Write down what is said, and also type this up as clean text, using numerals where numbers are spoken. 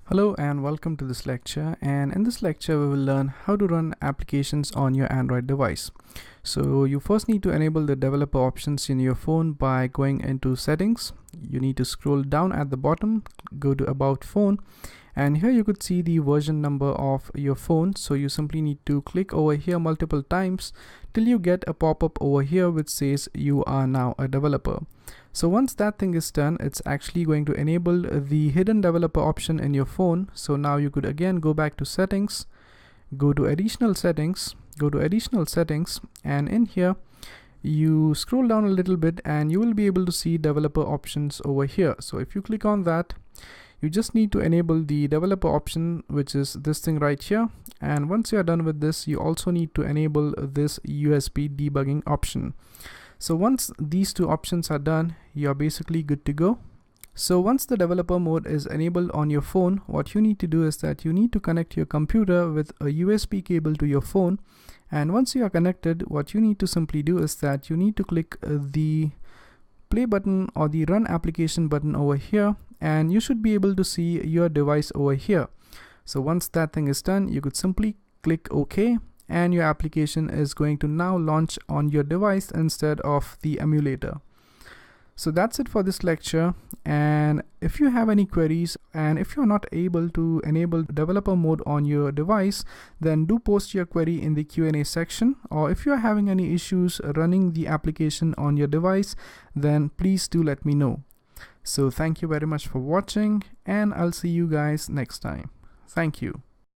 Hello and welcome to this lecture, and in this lecture we will learn how to run applications on your Android device. So you first need to enable the developer options in your phone by going into settings. You need to scroll down at the bottom, go to about phone, and here you could see the version number of your phone. So you simply need to click over here multiple times till you get a pop-up over here which says you are now a developer. So once that thing is done, it's actually going to enable the hidden developer option in your phone. So now you could again go back to settings, go to additional settings, and in here you scroll down a little bit and you will be able to see developer options over here. So if you click on that, you just need to enable the developer option, which is this thing right here. And once you are done with this, you also need to enable this USB debugging option. So once these two options are done, you are basically good to go. So once the developer mode is enabled on your phone, what you need to do is that you need to connect your computer with a USB cable to your phone. And once you are connected, what you need to simply do is that you need to click the play button or the run application button over here, and you should be able to see your device over here. So once that thing is done, you could simply click OK, and your application is going to now launch on your device instead of the emulator. So that's it for this lecture, and if you have any queries and if you're not able to enable developer mode on your device, then do post your query in the Q&A section, or if you're having any issues running the application on your device, then please do let me know. So thank you very much for watching, and I'll see you guys next time. Thank you.